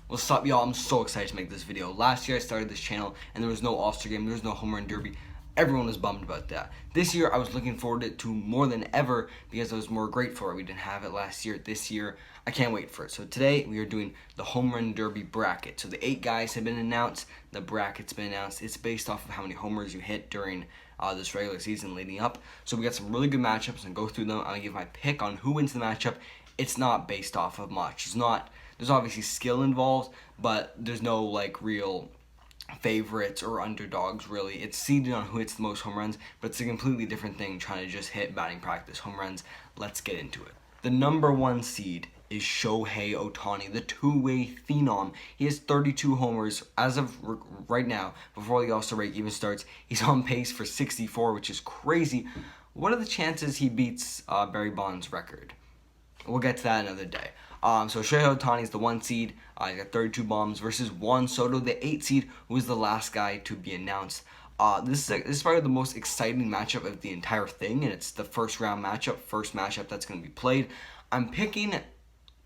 What's up, y'all? I'm so excited to make this video. Last year I started this channel and there was no All-Star game, there was no home run derby. Everyone was bummed about that. This year I was looking forward to it more than ever because I was more grateful we didn't have it last year. This year I can't wait for it. So today we are doing the home run derby bracket. So the 8 guys have been announced, the bracket's been announced. It's based off of how many homers you hit during this regular season leading up. So we got some really good matchups and go through them. I'm gonna give my pick on who wins the matchup. It's not based off of much. There's obviously skill involved, but there's no like real favorites or underdogs really. It's seeded on who hits the most home runs, but it's a completely different thing trying to just hit batting practice home runs. Let's get into it. The number 1 seed is Shohei Ohtani, the two-way phenom. He has 32 homers as of right now, before the All-Star break even starts. He's on pace for 64, which is crazy. What are the chances he beats Barry Bonds' record? We'll get to that another day. So Shohei Ohtani is the 1 seed. He got 32 bombs versus Juan Soto, the 8 seed, who is the last guy to be announced. This is probably the most exciting matchup of the entire thing, and it's the first matchup that's going to be played. I'm picking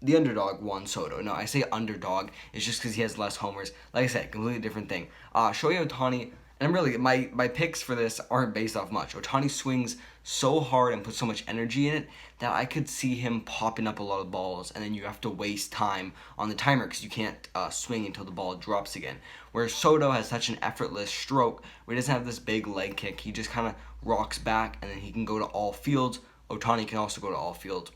the underdog, Juan Soto. No, I say underdog. It's just because he has less homers. Like I said, completely different thing. Shohei Ohtani, and really, my picks for this aren't based off much. Ohtani swings so hard and puts so much energy in it that I could see him popping up a lot of balls, and then you have to waste time on the timer because you can't swing until the ball drops again. Whereas Soto has such an effortless stroke where he doesn't have this big leg kick. He just kind of rocks back, and then he can go to all fields. Ohtani can also go to all fields.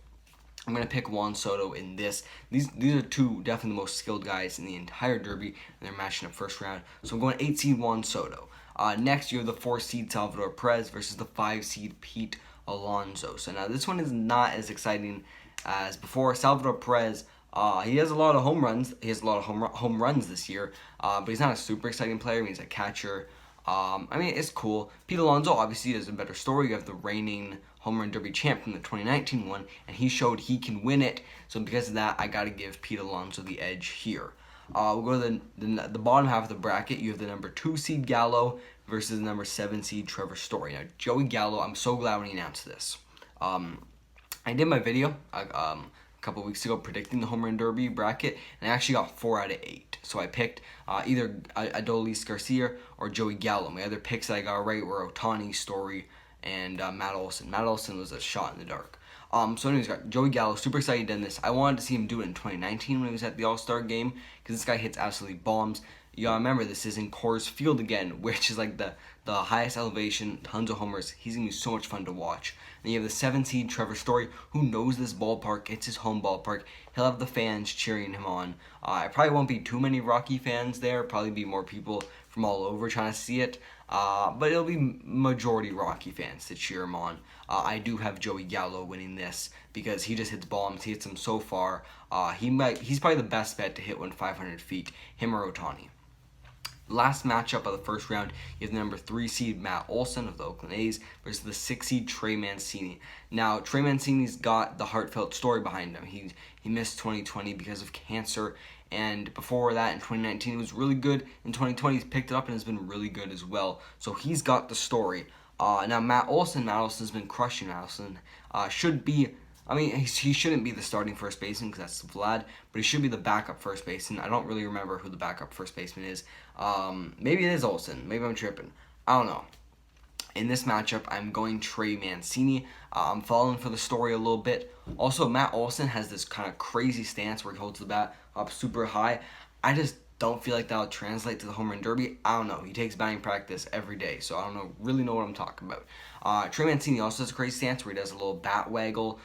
I'm going to pick Juan Soto in this. These are two definitely the most skilled guys in the entire derby, and they're matching up first round. So I'm going 8 seed Juan Soto. Next, you have the 4 seed Salvador Perez versus the 5 seed Pete Alonso. So now this one is not as exciting as before. Salvador Perez, he has a lot of home runs. He has a lot of home runs this year, but he's not a super exciting player. I mean, he's a catcher. It's cool. Pete Alonso obviously is a better story. You have the reigning home run derby champ from the 2019 one, and he showed he can win it. So because of that, I got to give Pete Alonso the edge here. We'll go to the bottom half of the bracket. You have the number 2 seed Gallo versus the number 7 seed Trevor Story. Now, Joey Gallo, I'm so glad when he announced this. I did my video a couple weeks ago predicting the home run derby bracket, and I actually got 4 out of 8. So I picked either Adolis Garcia or Joey Gallo. My other picks that I got right were Ohtani, Story, and Matt Olson. Matt Olson was a shot in the dark. So anyways, got Joey Gallo, super excited in this. I wanted to see him do it in 2019 when he was at the All-Star game, because this guy hits absolutely bombs. You gotta remember, this is in Coors Field again, which is like the highest elevation, tons of homers. He's gonna be so much fun to watch. Then you have the 7 seed Trevor Story, who knows this ballpark. It's his home ballpark. He'll have the fans cheering him on. It probably won't be too many Rocky fans there. Probably be more people from all over trying to see it. But it'll be majority Rocky fans to cheer him on. I do have Joey Gallo winning this because he just hits bombs. He hits them so far. He's probably the best bet to hit one 500 feet, him or Ohtani. Last matchup of the first round, you have the number 3 seed Matt Olson of the Oakland A's versus the 6 seed Trey Mancini. Now, Trey Mancini's got the heartfelt story behind him. He missed 2020 because of cancer, and before that in 2019 he was really good. In 2020 he's picked it up and has been really good as well. So he's got the story. Now Matt Olson's been crushing. Matt Olson should be. He shouldn't be the starting first baseman because that's Vlad, but he should be the backup first baseman. I don't really remember who the backup first baseman is. Maybe it is Olson. Maybe I'm tripping. I don't know. In this matchup, I'm going Trey Mancini. I'm falling for the story a little bit. Also, Matt Olson has this kind of crazy stance where he holds the bat up super high. I just don't feel like that'll translate to the home run derby. I don't know. He takes batting practice every day, so I don't really know what I'm talking about. Trey Mancini also has a crazy stance where he does a little bat waggle.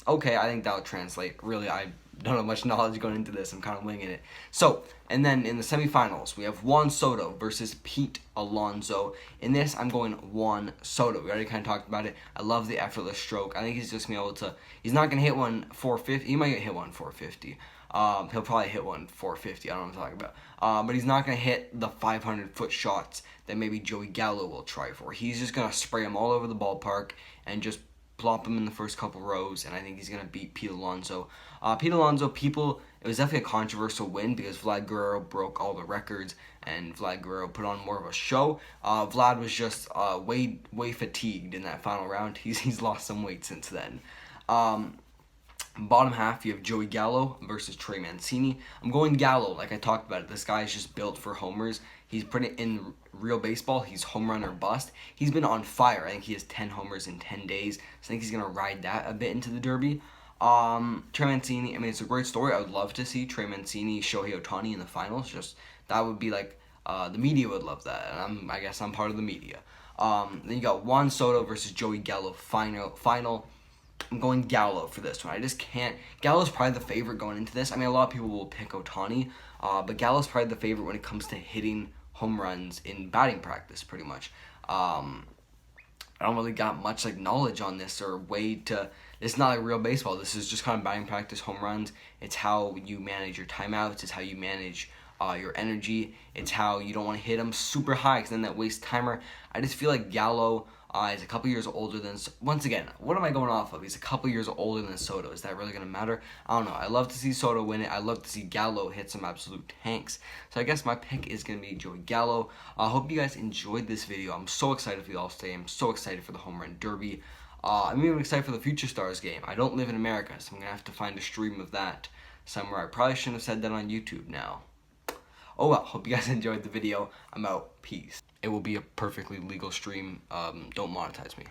Okay, I think that'll translate. Really, I don't have much knowledge going into this. I'm kind of winging it. So, and then in the semifinals, we have Juan Soto versus Pete Alonso. In this, I'm going Juan Soto. We already kind of talked about it. I love the effortless stroke. I think he's just going to be able to, he's not going to hit one 450. He might hit one 450. He'll probably hit one 450. I don't know what I'm talking about. But he's not going to hit the 500-foot shots that maybe Joey Gallo will try for. He's just going to spray them all over the ballpark and just plop him in the first couple rows, and I think he's going to beat Pete Alonso. Pete Alonso, it was definitely a controversial win because Vlad Guerrero broke all the records, and Vlad Guerrero put on more of a show. Vlad was just way fatigued in that final round. He's lost some weight since then. Bottom half, you have Joey Gallo versus Trey Mancini. I'm going Gallo, like I talked about it. This guy is just built for homers. He's pretty in real baseball. He's home run or bust. He's been on fire. I think he has 10 homers in 10 days. So I think he's gonna ride that a bit into the Derby. Trey Mancini. I mean, it's a great story. I would love to see Trey Mancini, Shohei Ohtani in the finals. Just that would be like the media would love that, and I guess I'm part of the media. Then you got Juan Soto versus Joey Gallo final. I'm going Gallo for this one. I just can't. Gallo's probably the favorite going into this. I mean, a lot of people will pick Ohtani, but Gallo's probably the favorite when it comes to hitting home runs in batting practice, pretty much. I don't really got much like knowledge on this or way to. It's not like real baseball. This is just kind of batting practice, home runs. It's how you manage your timeouts. It's how you manage your energy. It's how you don't want to hit them super high because then that wastes timer. I just feel like Gallo is a couple years older than. Once again, what am I going off of? He's a couple years older than Soto. Is that really going to matter? I don't know. I love to see Soto win it. I love to see Gallo hit some absolute tanks. So I guess my pick is going to be Joey Gallo. I hope you guys enjoyed this video. I'm so excited for the All-Star game. I'm so excited for the Home Run Derby. I'm even excited for the Future Stars game. I don't live in America, so I'm going to have to find a stream of that somewhere. I probably shouldn't have said that on YouTube now. Oh well, hope you guys enjoyed the video. I'm out. Peace. It will be a perfectly legal stream. Don't monetize me.